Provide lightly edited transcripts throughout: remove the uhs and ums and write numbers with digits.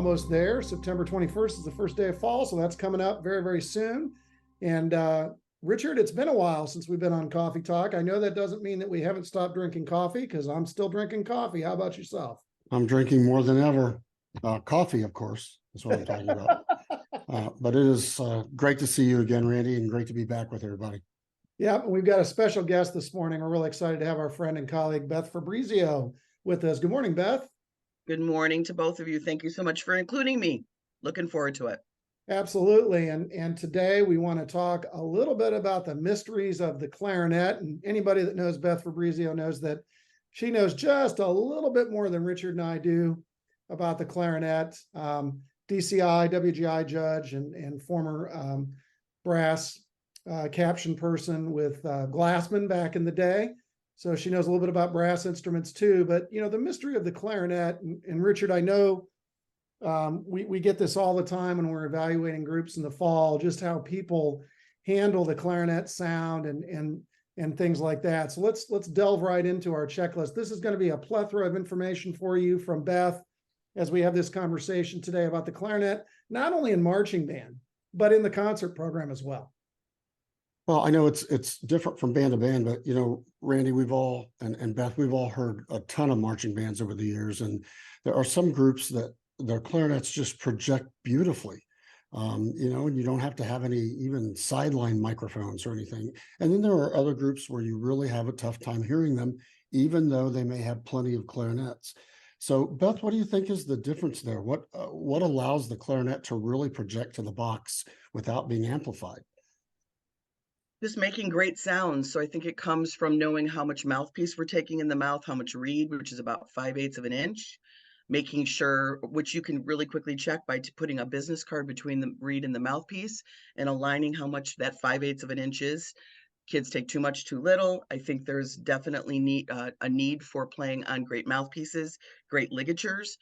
almost there. September 21st is the first day of fall, so that's coming up very, very soon. And Richard, it's been a while since we've been on Coffee Talk. I know that doesn't mean that we haven't stopped drinking coffee, because I'm still drinking coffee. How about yourself? I'm drinking more than ever. Coffee, of course, is what I'm talking about. But it is great to see you again, Randy, and great to be back with everybody. Yeah, we've got a special guest this morning. We're really excited to have our friend and colleague, Beth Fabrizio, with us. Good morning, Beth. Good morning to both of you. Thank you so much for including me. Looking forward to it. Absolutely. And today we want to talk a little bit about the mysteries of the clarinet. And anybody that knows Beth Fabrizio knows that she knows just a little bit more than Richard and I do about the clarinet. DCI, WGI judge, and former brass caption person with Glassman back in the day. So she knows a little bit about brass instruments too. But, you know, the mystery of the clarinet, and Richard, I know we get this all the time when we're evaluating groups in the fall, just how people handle the clarinet sound and things like that. So let's delve right into our checklist. This is going to be a plethora of information for you from Beth as we have this conversation today about the clarinet, not only in marching band, but in the concert program as well. Well, I know it's different from band to band, but you know, Randy, we've all and Beth, we've all heard a ton of marching bands over the years, and there are some groups that their clarinets just project beautifully. You know, and you don't have to have any even sideline microphones or anything. And then there are other groups where you really have a tough time hearing them, even though they may have plenty of clarinets. So, Beth, what do you think is the difference there? What allows the clarinet to really project to the box without being amplified? Just making great sounds. So I think it comes from knowing how much mouthpiece we're taking in the mouth, how much reed, which is about 5/8 of an inch, making sure, which you can really quickly check by putting a business card between the reed and the mouthpiece and aligning how much that 5/8 of an inch is. Kids take too much, too little. I think there's definitely a need for playing on great mouthpieces, great ligatures,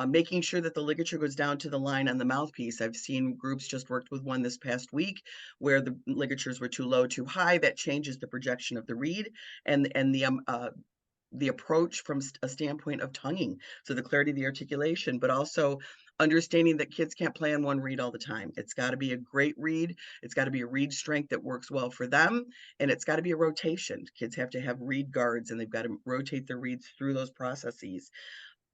making sure that the ligature goes down to the line on the mouthpiece. I've seen groups, just worked with one this past week, where the ligatures were too low, too high. That changes the projection of the reed and the approach from a standpoint of tonguing, so the clarity of the articulation, but also understanding that kids can't play on one reed all the time. It's got to be a great reed. It's got to be a reed strength that works well for them, and it's got to be a rotation. Kids have to have reed guards, and they've got to rotate their reeds through those processes.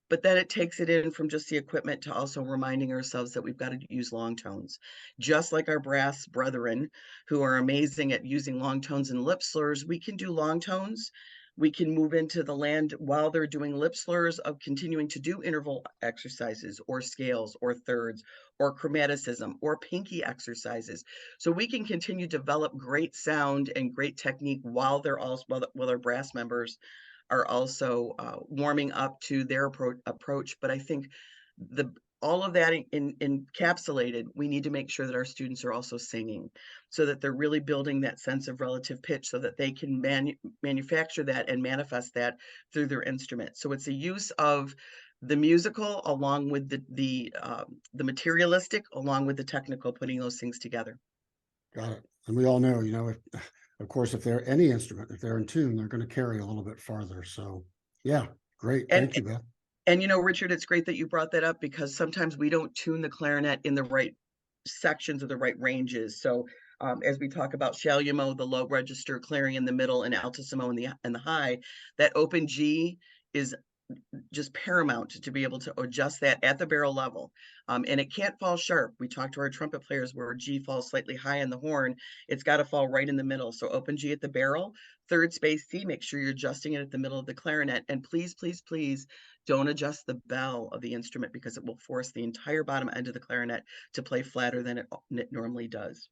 But then it takes it in from just the equipment to also reminding ourselves that we've got to use long tones. Just like our brass brethren who are amazing at using long tones and lip slurs, we can do long tones. We can move into the land while they're doing lip slurs of continuing to do interval exercises or scales or thirds or chromaticism or pinky exercises. So we can continue to develop great sound and great technique while they're also, while our brass members are also warming up to their approach. But I think all of that encapsulated, we need to make sure that our students are also singing, so that they're really building that sense of relative pitch, so that they can manufacture that and manifest that through their instrument. So it's a use of the musical along with the materialistic, along with the technical, putting those things together. Got it. And we all know, you know, of course, if they're any instrument, if they're in tune, they're going to carry a little bit farther. So, yeah, great. Thank you, Beth. And, you know, Richard, it's great that you brought that up, because sometimes we don't tune the clarinet in the right sections or the right ranges. So as we talk about shallow, the low register, clearing in the middle, and altissimo in the high, that open G is just paramount to be able to adjust that at the barrel level. And it can't fall sharp. We talked to our trumpet players where G falls slightly high on the horn. It's got to fall right in the middle. So open G at the barrel, third space C, make sure you're adjusting it at the middle of the clarinet. And please, please, please don't adjust the bell of the instrument, because it will force the entire bottom end of the clarinet to play flatter than it normally does.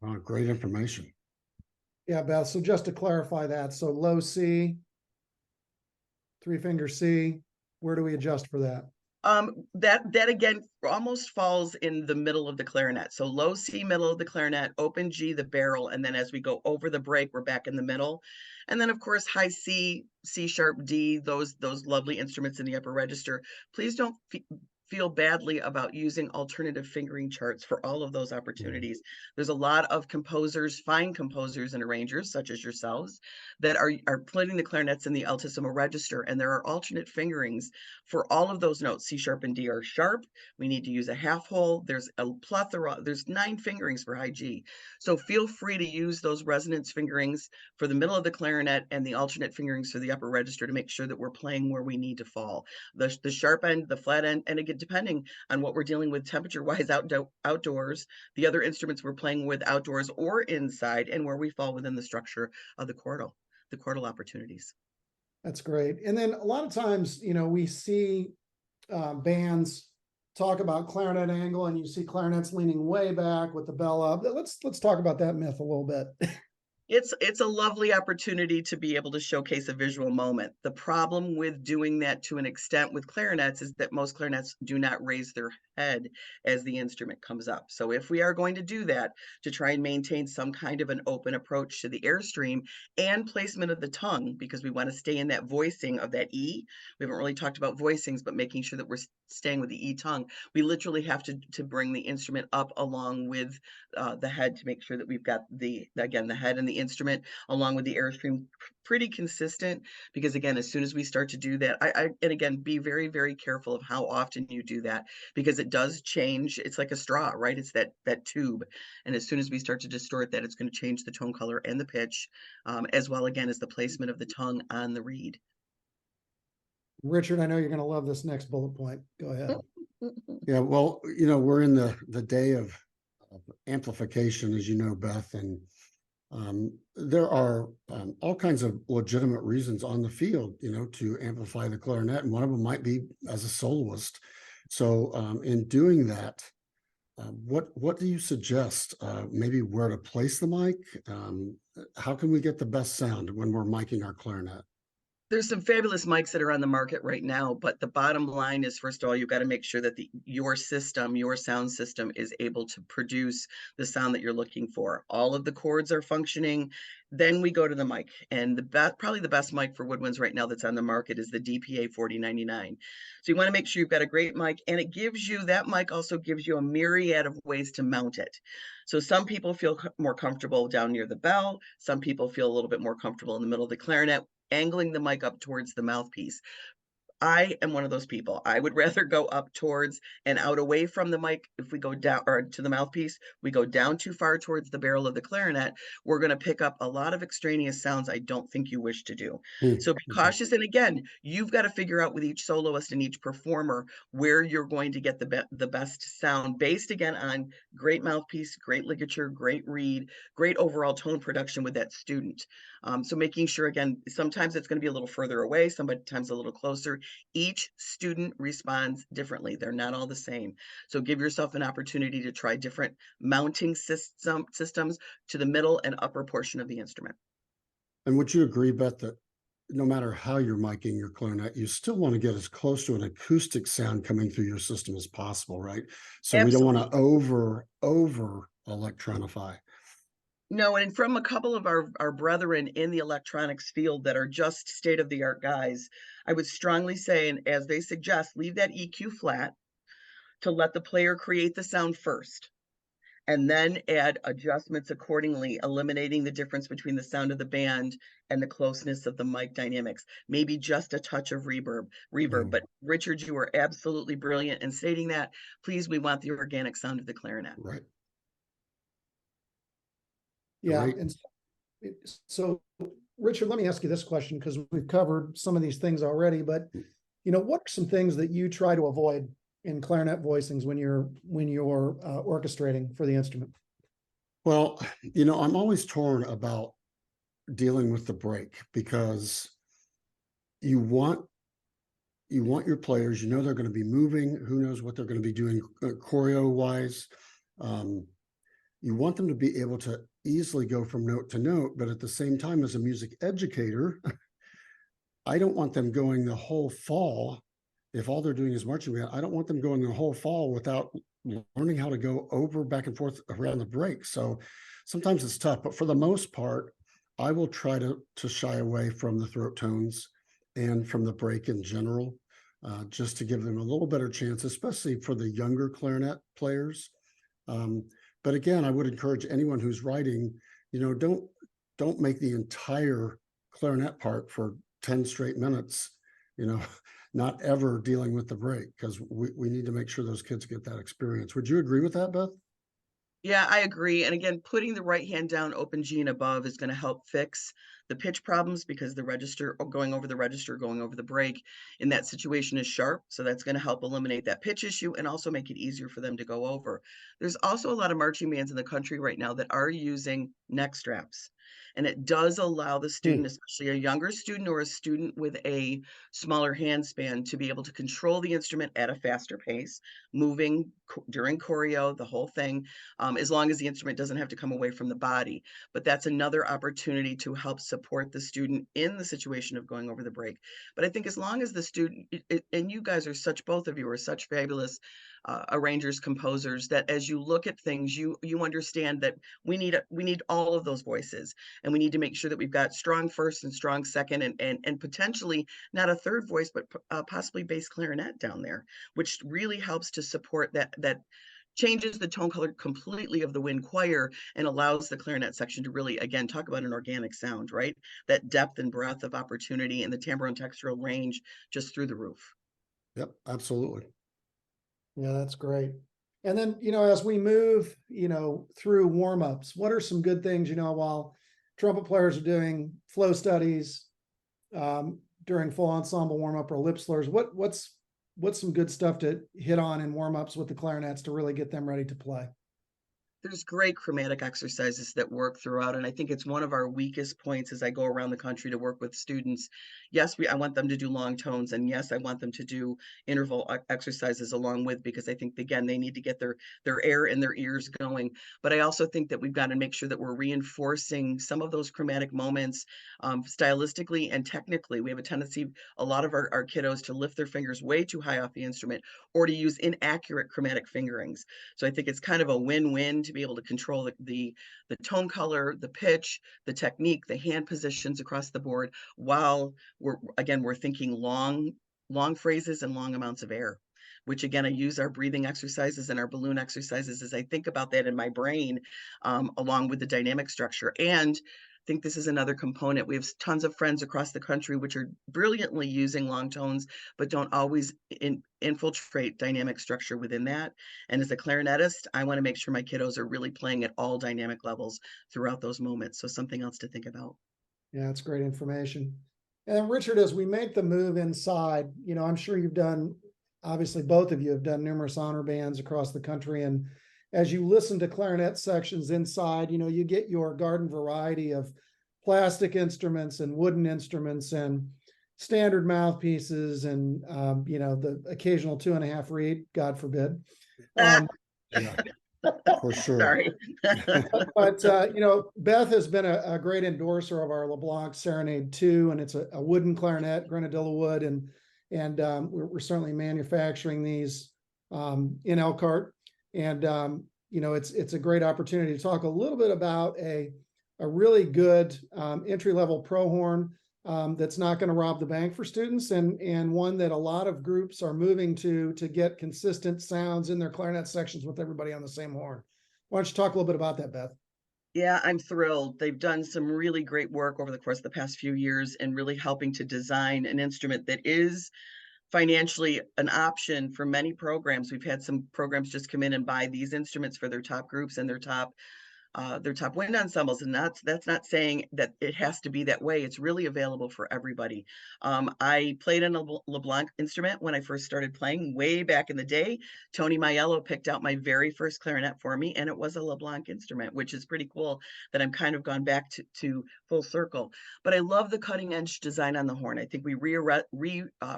Oh, great information. Yeah, Beth. So just to clarify that, so low C, 3-finger C, where do we adjust for that? That again almost falls in the middle of the clarinet. So low C, middle of the clarinet, open G, the barrel, and then as we go over the break, we're back in the middle. And then of course high C, C sharp, D, those lovely instruments in the upper register. Please don't feel badly about using alternative fingering charts for all of those opportunities. There's a lot of composers, fine composers and arrangers, such as yourselves, that are putting the clarinets in the altissimo register, and there are alternate fingerings for all of those notes. C sharp and D are sharp. We need to use a half hole. There's a plethora. There's 9 fingerings for high G. So feel free to use those resonance fingerings for the middle of the clarinet and the alternate fingerings for the upper register to make sure that we're playing where we need to fall. The sharp end, the flat end, and again, depending on what we're dealing with temperature-wise outdoors, the other instruments we're playing with outdoors or inside, and where we fall within the structure of the chordal opportunities. That's great. And then a lot of times, we see bands talk about clarinet angle, and you see clarinets leaning way back with the bell up. Let's talk about that myth a little bit. It's a lovely opportunity to be able to showcase a visual moment. The problem with doing that to an extent with clarinets is that most clarinets do not raise their head as the instrument comes up. So if we are going to do that, to try and maintain some kind of an open approach to the airstream and placement of the tongue, because we want to stay in that voicing of that E. We haven't really talked about voicings, but making sure that we're staying with the E tongue. We literally have to bring the instrument up along with the head to make sure that we've got the head and the instrument along with the airstream pretty consistent, because again, as soon as we start to do that, and again, be very, very careful of how often you do that, because it does change. It's like a straw, right? It's that tube. And as soon as we start to distort that, it's going to change the tone color and the pitch, as well, again, as the placement of the tongue on the reed. Richard, I know you're going to love this next bullet point. Go ahead. Yeah, well, we're in the day of amplification, as you know, Beth, and there are all kinds of legitimate reasons on the field, to amplify the clarinet, and one of them might be as a soloist. So in doing that, what do you suggest? Maybe where to place the mic? How can we get the best sound when we're miking our clarinet? There's some fabulous mics that are on the market right now, but the bottom line is, first of all, you've got to make sure that your sound system is able to produce the sound that you're looking for. All of the chords are functioning. Then we go to the mic, and probably the best mic for woodwinds right now that's on the market is the DPA 4099. So you want to make sure you've got a great mic, and that mic also gives you a myriad of ways to mount it. So some people feel more comfortable down near the bell. Some people feel a little bit more comfortable in the middle of the clarinet, angling the mic up towards the mouthpiece. I am one of those people. I would rather go up towards and out away from the mic. If we go down or to the mouthpiece, we go down too far towards the barrel of the clarinet, we're going to pick up a lot of extraneous sounds I don't think you wish to do. So be cautious. And again, you've got to figure out with each soloist and each performer where you're going to get the best sound, based again on great mouthpiece, great ligature, great reed, great overall tone production with that student. So making sure, again, sometimes it's going to be a little further away, sometimes a little closer. Each student responds differently. They're not all the same. So give yourself an opportunity to try different mounting systems to the middle and upper portion of the instrument. And would you agree, Beth, that no matter how you're miking your clarinet, you still want to get as close to an acoustic sound coming through your system as possible, right? So Absolutely. We don't want to over electronify. No, and from a couple of our brethren in the electronics field that are just state-of-the-art guys, I would strongly say, and as they suggest, leave that EQ flat to let the player create the sound first, and then add adjustments accordingly, eliminating the difference between the sound of the band and the closeness of the mic dynamics. Maybe just a touch of reverb. But Richard, you are absolutely brilliant in stating that. Please, we want the organic sound of the clarinet. Right. Yeah. Right. And so, Richard, let me ask you this question, because we've covered some of these things already, but what are some things that you try to avoid in clarinet voicings when you're orchestrating for the instrument? Well, I'm always torn about dealing with the break, because you want your players, they're going to be moving, who knows what they're going to be doing choreo wise. You want them to be able to easily go from note to note, but at the same time, as a music educator, I don't want them going the whole fall. If all they're doing is marching band, I don't want them going the whole fall without learning how to go over back and forth around the break. So sometimes it's tough, but for the most part, I will try to shy away from the throat tones and from the break in general. just to give them a little better chance, especially for the younger clarinet players. But again, I would encourage anyone who's writing, don't make the entire clarinet part for 10 straight minutes, not ever dealing with the break, because we need to make sure those kids get that experience. Would you agree with that, Beth? Yeah, I agree. And again, putting the right hand down, open G and above is going to help fix the pitch problems because the register, or going over the break in that situation is sharp. So that's going to help eliminate that pitch issue and also make it easier for them to go over. There's also a lot of marching bands in the country right now that are using neck straps. And it does allow the student, especially a younger student or a student with a smaller hand span, to be able to control the instrument at a faster pace, moving during choreo, the whole thing, as long as the instrument doesn't have to come away from the body. But that's another opportunity to help support the student in the situation of going over the break. But I think as long as the student, and you guys are such, both of you are such fabulous arrangers, composers, that as you look at things, you understand that we need all of those voices, and we need to make sure that we've got strong first and strong second, and potentially not a third voice, but possibly bass clarinet down there, which really helps to support that changes the tone color completely of the wind choir and allows the clarinet section to really, again, talk about an organic sound, right? That depth and breadth of opportunity and the timbre and textural range just through the roof. Yep, absolutely. Yeah, that's great. And then, as we move, through warm-ups, what are some good things, while trumpet players are doing flow studies, during full ensemble warm-up or lip slurs, what's some good stuff to hit on in warm-ups with the clarinets to really get them ready to play? There's great chromatic exercises that work throughout, and I think it's one of our weakest points as I go around the country to work with students. Yes, I want them to do long tones, and yes, I want them to do interval exercises along with, because I think, again, they need to get their air in their ears going. But I also think that we've got to make sure that we're reinforcing some of those chromatic moments, stylistically and technically. We have a tendency, a lot of our kiddos, to lift their fingers way too high off the instrument or to use inaccurate chromatic fingerings. So I think it's kind of a win-win to be able to control the tone color, the pitch, the technique, the hand positions across the board, while we're thinking long phrases and long amounts of air, which again, I use our breathing exercises and our balloon exercises as I think about that in my brain, along with the dynamic structure. And I think this is another component. We have tons of friends across the country which are brilliantly using long tones, but don't always infiltrate dynamic structure within that. And as a clarinetist, I want to make sure my kiddos are really playing at all dynamic levels throughout those moments. So something else to think about. Yeah, that's great information. And then Richard, as we make the move inside, I'm sure obviously both of you have done numerous honor bands across the country. And as you listen to clarinet sections inside, you get your garden variety of plastic instruments and wooden instruments and standard mouthpieces and, the occasional 2.5 reed, God forbid. Yeah, for sure. Sorry. But, Beth has been a great endorser of our LeBlanc Serenade 2, and it's a wooden clarinet, grenadilla wood, and we're certainly manufacturing these in Elkhart. And, it's a great opportunity to talk a little bit about a really good entry-level pro horn that's not going to rob the bank for students, and one that a lot of groups are moving to get consistent sounds in their clarinet sections with everybody on the same horn. Why don't you talk a little bit about that, Beth? Yeah, I'm thrilled. They've done some really great work over the course of the past few years and really helping to design an instrument that is financially an option for many programs. We've had some programs just come in and buy these instruments for their top groups and their top wind ensembles, and that's not saying that it has to be that way. It's really available for everybody. I played in a LeBlanc instrument when I first started playing way back in the day. Tony Maiello picked out my very first clarinet for me, and it was a LeBlanc instrument, which is pretty cool that I'm kind of gone back to full circle. But I love the cutting edge design on the horn. I think we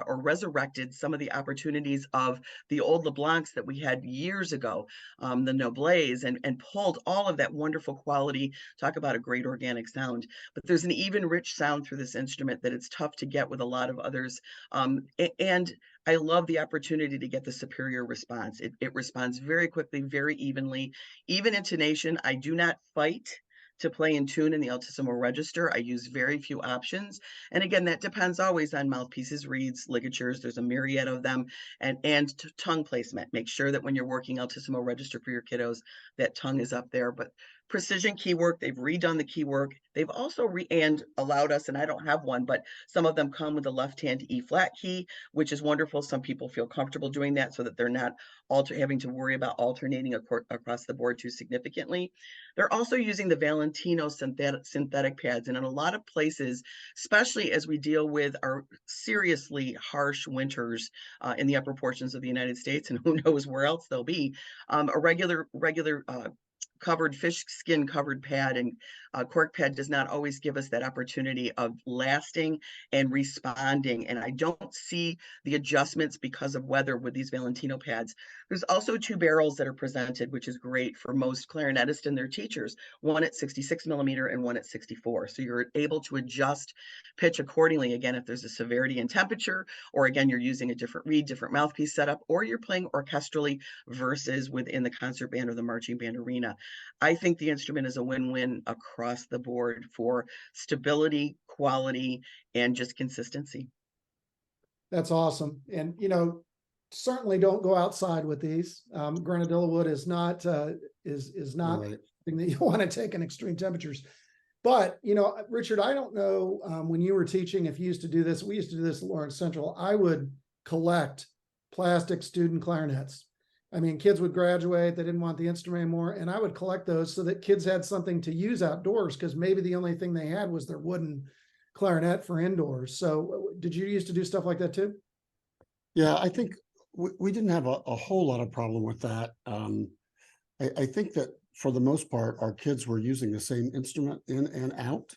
resurrected some of the opportunities of the old LeBlancs that we had years ago, the Noblés, and pulled all of that wonderful quality. Talk about a great organic sound. But there's an even rich sound through this instrument that it's tough to get with a lot of others. And I love the opportunity to get the superior response. It responds very quickly, very evenly. Even intonation, I do not fight to play in tune in the altissimo register. I use very few options. And again, that depends always on mouthpieces, reeds, ligatures. There's a myriad of them, and tongue placement. Make sure that when you're working altissimo register for your kiddos, that tongue is up there. But precision key work, they've redone the key work. They've also and allowed us, and I don't have one, but some of them come with a left-hand E flat key, which is wonderful. Some people feel comfortable doing that so that they're not having to worry about alternating across the board too significantly. They're also using the Valentino synthetic pads, and in a lot of places, especially as we deal with our seriously harsh winters in the upper portions of the United States, and who knows where else they'll be, a regular covered fish skin covered pad and cork pad does not always give us that opportunity of lasting and responding. And I don't see the adjustments because of weather with these Valentino pads. There's also 2 barrels that are presented, which is great for most clarinetists and their teachers, one at 66 millimeter and one at 64. So you're able to adjust pitch accordingly. Again, if there's a severity and temperature, or again, you're using a different reed, different mouthpiece setup, or you're playing orchestrally versus within the concert band or the marching band arena. I think the instrument is a win-win across the board for stability, quality, and just consistency. That's awesome. And, certainly don't go outside with these. Granadilla wood is not, is not Right. something that you want to take in extreme temperatures. But, Richard, I don't know, when you were teaching, if you used to do this, we used to do this at Lawrence Central, I would collect plastic student clarinets. I mean, kids would graduate, they didn't want the instrument anymore, and I would collect those so that kids had something to use outdoors, because maybe the only thing they had was their wooden clarinet for indoors. So did you used to do stuff like that too? Yeah, I think we didn't have a whole lot of problem with that. I think that for the most part, our kids were using the same instrument in and out.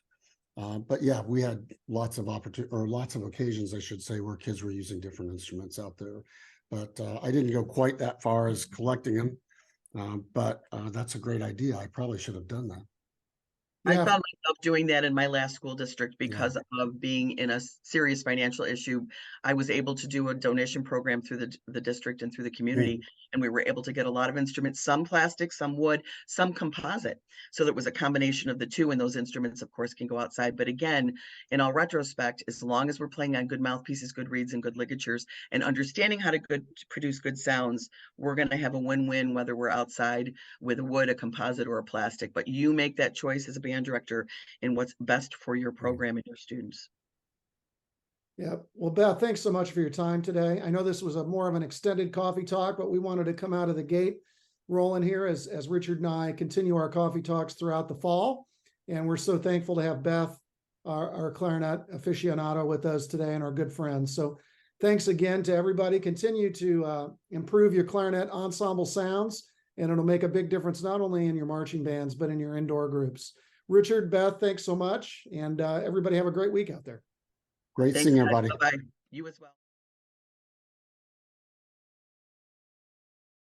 But yeah, we had lots of occasions, I should say, where kids were using different instruments out there. But I didn't go quite that far as collecting them. But that's a great idea. I probably should have done that. I Yeah. found myself doing that in my last school district because of being in a serious financial issue. I was able to do a donation program through the district and through the community, and we were able to get a lot of instruments, some plastic, some wood, some composite. So that was a combination of the two, and those instruments, of course, can go outside. But again, in all retrospect, as long as we're playing on good mouthpieces, good reeds, and good ligatures, and understanding how to produce good sounds, we're going to have a win-win, whether we're outside with a wood, a composite, or a plastic. But you make that choice as a band director in what's best for your program and your students. Yeah. Well, Beth, thanks so much for your time today. I know this was a more of an extended coffee talk, but we wanted to come out of the gate rolling here as Richard and I continue our coffee talks throughout the fall. And we're so thankful to have Beth, our clarinet aficionado, with us today, and our good friends. So thanks again to everybody. Continue to improve your clarinet ensemble sounds, and it'll make a big difference not only in your marching bands, but in your indoor groups. Richard, Beth, thanks so much. And everybody have a great week out there. Great seeing everybody. Bye-bye. You as well.